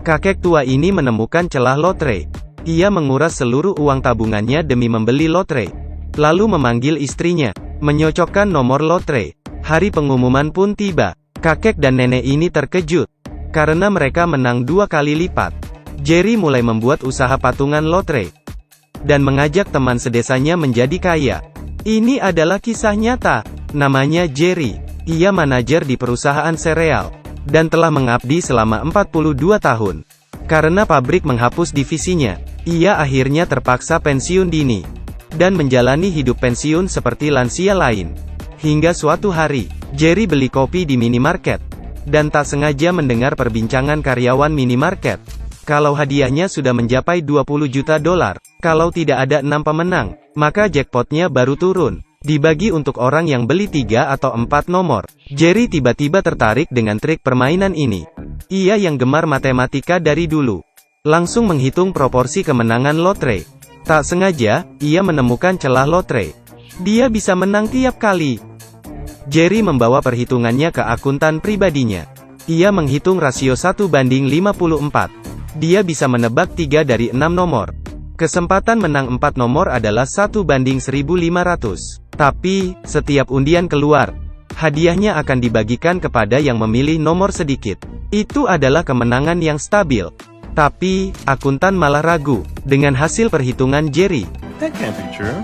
Kakek tua ini menemukan celah lotre. Ia menguras seluruh uang tabungannya demi membeli lotre. Lalu memanggil istrinya, menyocokkan nomor lotre. Hari pengumuman pun tiba. Kakek dan nenek ini terkejut, karena mereka menang 2 kali lipat. Jerry mulai membuat usaha patungan lotre, dan mengajak teman sedesanya menjadi kaya. Ini adalah kisah nyata. Namanya Jerry. Ia manajer di perusahaan sereal, dan telah mengabdi selama 42 tahun. Karena pabrik menghapus divisinya, ia akhirnya terpaksa pensiun dini, dan menjalani hidup pensiun seperti lansia lain. Hingga suatu hari, Jerry beli kopi di minimarket, dan tak sengaja mendengar perbincangan karyawan minimarket, kalau hadiahnya sudah mencapai 20 juta dolar. Kalau tidak ada 6 pemenang, maka jackpotnya baru turun, dibagi untuk orang yang beli 3 atau 4 nomor. Jerry tiba-tiba tertarik dengan trik permainan ini. Ia yang gemar matematika dari dulu, langsung menghitung proporsi kemenangan lotre. Tak sengaja, ia menemukan celah lotre. Dia bisa menang tiap kali. Jerry membawa perhitungannya ke akuntan pribadinya. Ia menghitung rasio 1:54. Dia bisa menebak 3 dari 6 nomor. Kesempatan menang 4 nomor adalah 1:1500. Tapi, setiap undian keluar, hadiahnya akan dibagikan kepada yang memilih nomor sedikit. Itu adalah kemenangan yang stabil. Tapi, akuntan malah ragu dengan hasil perhitungan Jerry. That can't be true.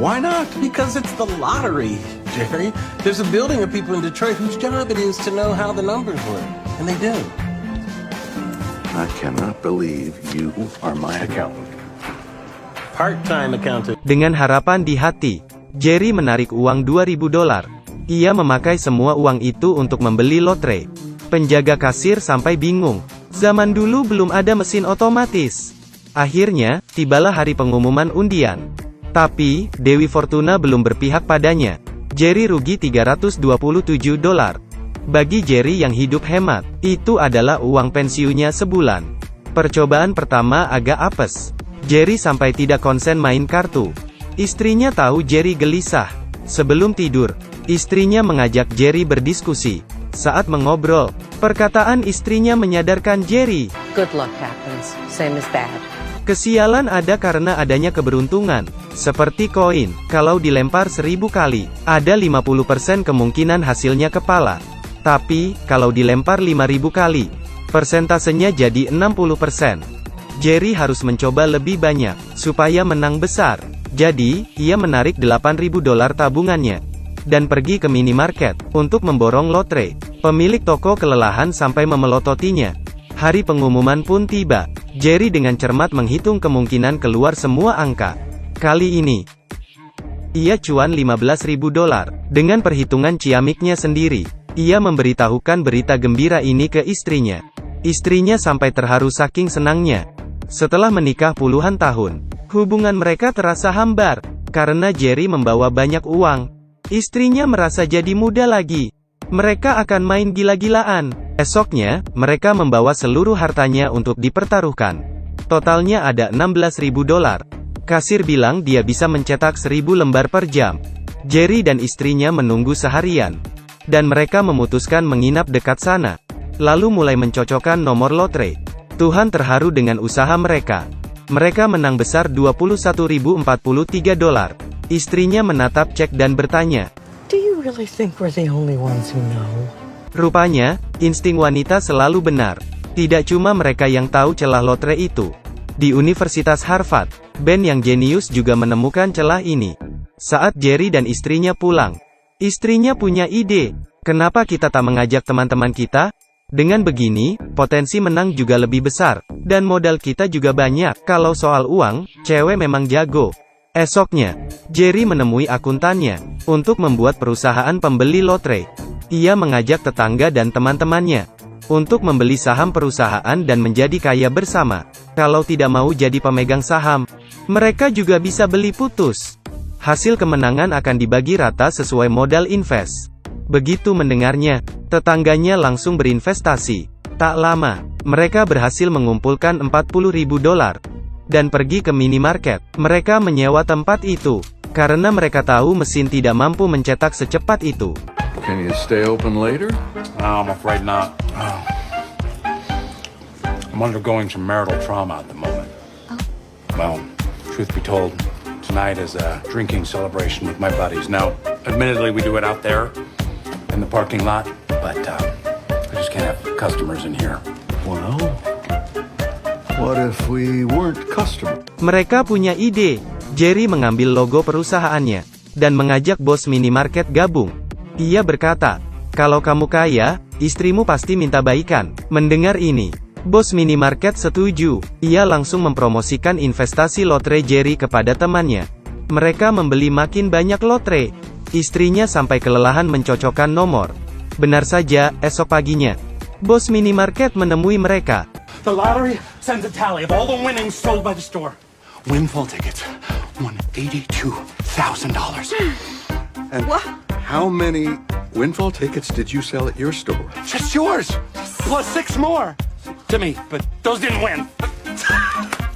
Why not? Because it's the lottery, Jerry. There's a building of people in Detroit whose job it is to know how the numbers work. And they do. I cannot believe you are my accountant. Part-time accountant. Dengan harapan di hati, Jerry menarik uang 2.000 dolar. Ia memakai semua uang itu untuk membeli lotre. Penjaga kasir sampai bingung. Zaman dulu belum ada mesin otomatis. Akhirnya, tibalah hari pengumuman undian. Tapi, Dewi Fortuna belum berpihak padanya. Jerry rugi 327 dolar. Bagi Jerry yang hidup hemat, itu adalah uang pensiunnya sebulan. Percobaan pertama agak apes. Jerry sampai tidak konsen main kartu. Istrinya tahu Jerry gelisah. Sebelum tidur, istrinya mengajak Jerry berdiskusi. Saat mengobrol, perkataan istrinya menyadarkan Jerry. Good luck happens, same as bad. Kesialan ada karena adanya keberuntungan. Seperti koin, kalau dilempar 1000 kali, ada 50% kemungkinan hasilnya kepala. Tapi, kalau dilempar 5000 kali, persentasenya jadi 60%. Jerry harus mencoba lebih banyak, supaya menang besar. Jadi, ia menarik 8.000 dolar tabungannya, dan pergi ke minimarket, untuk memborong lotre. Pemilik toko kelelahan sampai memelototinya. Hari pengumuman pun tiba. Jerry dengan cermat menghitung kemungkinan keluar semua angka. Kali ini, ia cuan 15.000 dolar. Dengan perhitungan ciamiknya sendiri, ia memberitahukan berita gembira ini ke istrinya. Istrinya sampai terharu saking senangnya. Setelah menikah puluhan tahun, hubungan mereka terasa hambar, karena Jerry membawa banyak uang. Istrinya merasa jadi muda lagi. Mereka akan main gila-gilaan. Esoknya, mereka membawa seluruh hartanya untuk dipertaruhkan. Totalnya ada 16.000 dolar. Kasir bilang dia bisa mencetak 1.000 lembar per jam. Jerry dan istrinya menunggu seharian, dan mereka memutuskan menginap dekat sana. Lalu mulai mencocokkan nomor lotre. Tuhan terharu dengan usaha mereka. Mereka menang besar 21.043 dolar. Istrinya menatap cek dan bertanya, Do you really think we're the only ones who know? rupanya, insting wanita selalu benar. Tidak cuma mereka yang tahu celah lotre itu. Di Universitas Harvard, Ben yang jenius juga menemukan celah ini. Saat Jerry dan istrinya pulang, istrinya punya ide. Kenapa kita tak mengajak teman-teman kita? Dengan begini, potensi menang juga lebih besar, dan modal kita juga banyak. Kalau soal uang, cewek memang jago. Esoknya, Jerry menemui akuntannya, untuk membuat perusahaan pembeli lotre. Ia mengajak tetangga dan teman-temannya, untuk membeli saham perusahaan dan menjadi kaya bersama. Kalau tidak mau jadi pemegang saham, mereka juga bisa beli putus. Hasil kemenangan akan dibagi rata sesuai modal invest. Begitu mendengarnya, tetangganya langsung berinvestasi. Tak lama, mereka berhasil mengumpulkan 40.000 dolar. Dan pergi ke minimarket. Mereka menyewa tempat itu, karena mereka tahu mesin tidak mampu mencetak secepat itu. Can you stay open later? No, I'm afraid not. I'm undergoing some marital trauma at the moment. Oh. Well, truth be told, tonight is a drinking celebration with my buddies. Now, admittedly, we do it out there in the parking lot, but I just can't have customers in here. Well, what if we weren't customers? Mereka punya ide. Jerry mengambil logo perusahaannya dan mengajak bos minimarket gabung. Ia berkata, "Kalau kamu kaya, istrimu pasti minta baikan." Mendengar ini, bos minimarket setuju. Ia langsung mempromosikan investasi lotre Jerry kepada temannya. Mereka membeli makin banyak lotre. Istrinya sampai kelelahan mencocokkan nomor. Benar saja, esok paginya, bos minimarket menemui mereka. The lottery sends a tally of all the winnings sold by the store. Windfall tickets won $82,000. And how many windfall tickets did you sell at your store? Just yours, plus 6 more to me, but those didn't win.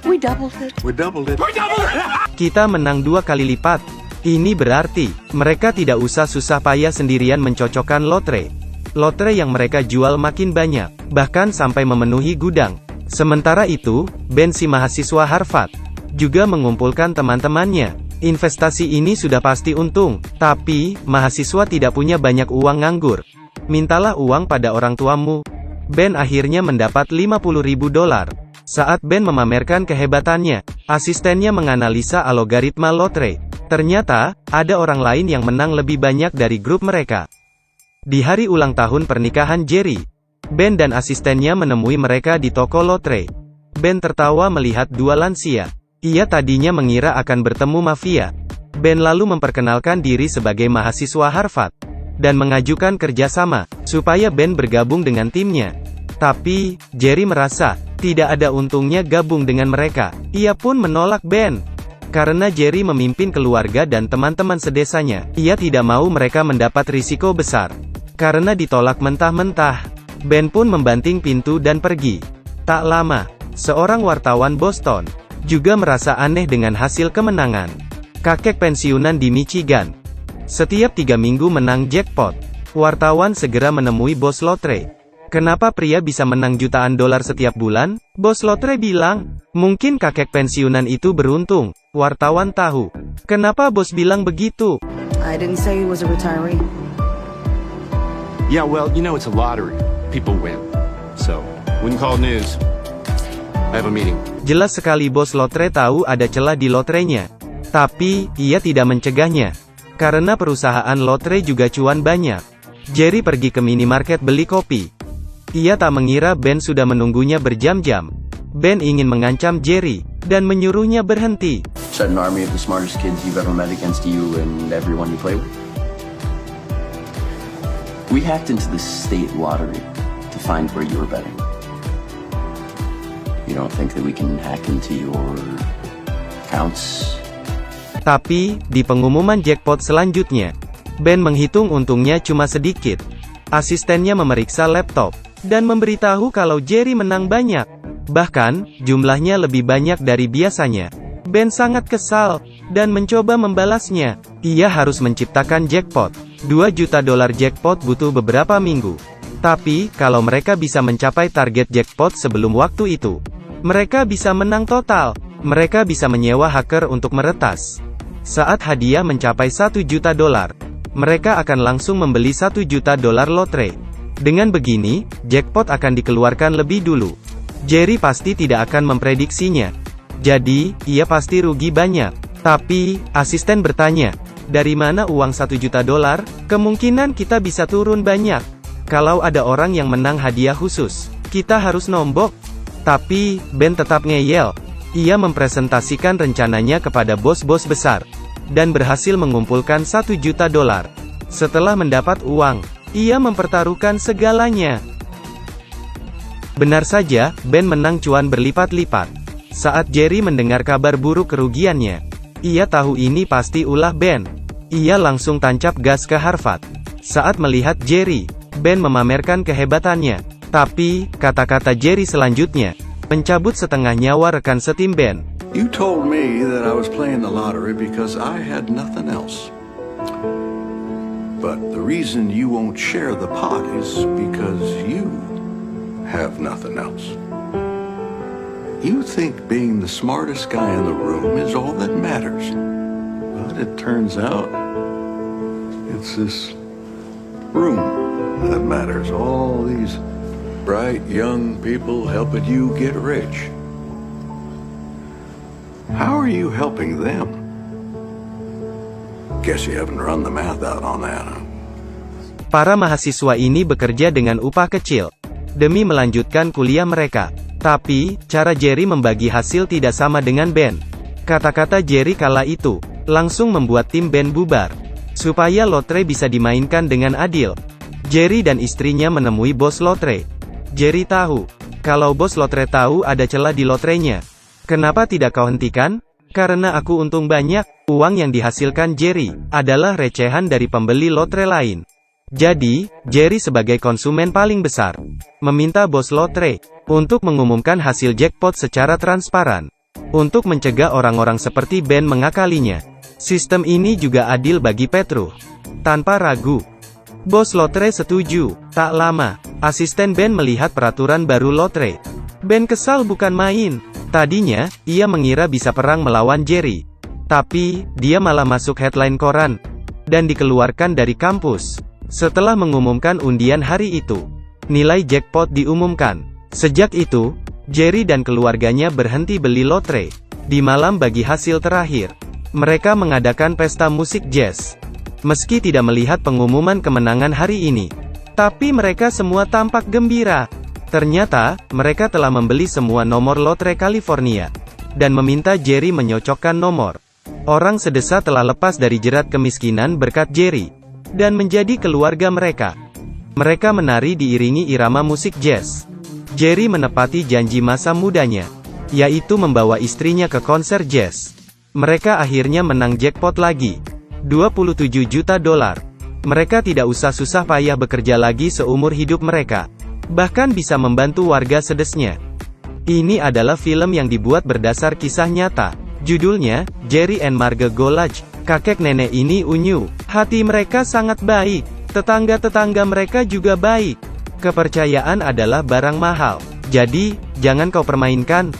We doubled it. We doubled it. We doubled it! Kita menang 2 kali lipat. Ini berarti, mereka tidak usah susah payah sendirian mencocokkan lotre. Lotre yang mereka jual makin banyak, bahkan sampai memenuhi gudang. Sementara itu, Ben si mahasiswa Harvard juga mengumpulkan teman-temannya. Investasi ini sudah pasti untung, tapi mahasiswa tidak punya banyak uang nganggur. Mintalah uang pada orang tuamu. Ben akhirnya mendapat $50.000. Saat Ben memamerkan kehebatannya, asistennya menganalisa algoritma lotre. Ternyata, ada orang lain yang menang lebih banyak dari grup mereka. Di hari ulang tahun pernikahan Jerry, Ben dan asistennya menemui mereka di toko lotre. Ben tertawa melihat 2 lansia. Ia tadinya mengira akan bertemu mafia. Ben lalu memperkenalkan diri sebagai mahasiswa Harvard dan mengajukan kerjasama supaya Ben bergabung dengan timnya. Tapi, Jerry merasa tidak ada untungnya gabung dengan mereka. Ia pun menolak Ben. Karena Jerry memimpin keluarga dan teman-teman sedesanya, ia tidak mau mereka mendapat risiko besar. Karena ditolak mentah-mentah, Ben pun membanting pintu dan pergi. Tak lama, seorang wartawan Boston juga merasa aneh dengan hasil kemenangan. Kakek pensiunan di Michigan setiap 3 minggu menang jackpot. Wartawan segera menemui bos lotre. Kenapa pria bisa menang jutaan dolar setiap bulan? Bos lotre bilang, mungkin kakek pensiunan itu beruntung. Wartawan tahu. Kenapa bos bilang begitu? I didn't say he was a retiree. Yeah, well, you know it's a lottery. People win. So, when you call news, I have a meeting. Jelas sekali bos lotre tahu ada celah di lotrenya. Tapi, ia tidak mencegahnya. Karena perusahaan lotre juga cuan banyak. Jerry pergi ke minimarket beli kopi. Ia tak mengira Ben sudah menunggunya berjam-jam. Ben ingin mengancam Jerry, dan menyuruhnya berhenti. Set an army of the smartest kids you've ever met against you and everyone you play with. We hacked into the state lottery to find where you were betting. You don't think that we can hack into your accounts? Tapi, di pengumuman jackpot selanjutnya, Ben menghitung untungnya cuma sedikit. Asistennya memeriksa laptop, dan memberitahu kalau Jerry menang banyak. Bahkan, jumlahnya lebih banyak dari biasanya. Ben sangat kesal, dan mencoba membalasnya. Ia harus menciptakan jackpot. $2 juta jackpot butuh beberapa minggu. Tapi, kalau mereka bisa mencapai target jackpot sebelum waktu itu, mereka bisa menang total. Mereka bisa menyewa hacker untuk meretas. Saat hadiah mencapai $1 juta, mereka akan langsung membeli $1 juta lotre. Dengan begini, jackpot akan dikeluarkan lebih dulu. Jerry pasti tidak akan memprediksinya. Jadi, ia pasti rugi banyak. Tapi, asisten bertanya, dari mana uang $1 juta? Kemungkinan kita bisa turun banyak. Kalau ada orang yang menang hadiah khusus, kita harus nombok. Tapi, Ben tetap ngeyel. Ia mempresentasikan rencananya kepada bos-bos besar, dan berhasil mengumpulkan $1 juta. Setelah mendapat uang, ia mempertaruhkan segalanya. Benar saja, Ben menang cuan berlipat-lipat. Saat Jerry mendengar kabar buruk kerugiannya, ia tahu ini pasti ulah Ben. Ia langsung tancap gas ke Harvard. Saat melihat Jerry, Ben memamerkan kehebatannya. Tapi, kata-kata Jerry selanjutnya mencabut setengah nyawa rekan setim Ben. You told me that I was playing the lottery because I had nothing else. But the reason you won't share the pot is because you have nothing else. You think being the smartest guy in the room is all that matters. But it turns out it's this room that matters. All these bright young people helping you get rich. How are you helping them? Guess you haven't run the math out on that, huh? Para mahasiswa ini bekerja dengan upah kecil demi melanjutkan kuliah mereka. Tapi, cara Jerry membagi hasil tidak sama dengan Ben. Kata-kata Jerry kala itu, langsung membuat tim Ben bubar. Supaya lotre bisa dimainkan dengan adil, Jerry dan istrinya menemui bos lotre. Jerry tahu, kalau bos lotre tahu ada celah di lotrenya. Kenapa tidak kau hentikan? Karena aku untung banyak. Uang yang dihasilkan Jerry, adalah recehan dari pembeli lotre lain. Jadi, Jerry sebagai konsumen paling besar, meminta bos lotre, untuk mengumumkan hasil jackpot secara transparan. Untuk mencegah orang-orang seperti Ben mengakalinya. Sistem ini juga adil bagi Petru. Tanpa ragu, bos lotre setuju. Tak lama, asisten Ben melihat peraturan baru lotre. Ben kesal bukan main. Tadinya, ia mengira bisa perang melawan Jerry. Tapi, dia malah masuk headline koran, dan dikeluarkan dari kampus. Setelah mengumumkan undian hari itu, nilai jackpot diumumkan. Sejak itu, Jerry dan keluarganya berhenti beli lotre. Di malam bagi hasil terakhir, mereka mengadakan pesta musik jazz. Meski tidak melihat pengumuman kemenangan hari ini, tapi mereka semua tampak gembira. Ternyata, mereka telah membeli semua nomor lotre California, dan meminta Jerry menyocokkan nomor. Orang sedesa telah lepas dari jerat kemiskinan berkat Jerry, dan menjadi keluarga mereka. Mereka menari diiringi irama musik jazz. Jerry menepati janji masa mudanya, yaitu membawa istrinya ke konser jazz. Mereka akhirnya menang jackpot lagi, $27 juta. Mereka tidak usah susah payah bekerja lagi seumur hidup mereka, bahkan bisa membantu warga sedesnya. Ini adalah film yang dibuat berdasar kisah nyata. Judulnya, Jerry and Marge Go Large. Kakek nenek ini unyu, hati mereka sangat baik, tetangga-tetangga mereka juga baik. Kepercayaan adalah barang mahal, jadi, jangan kau permainkan.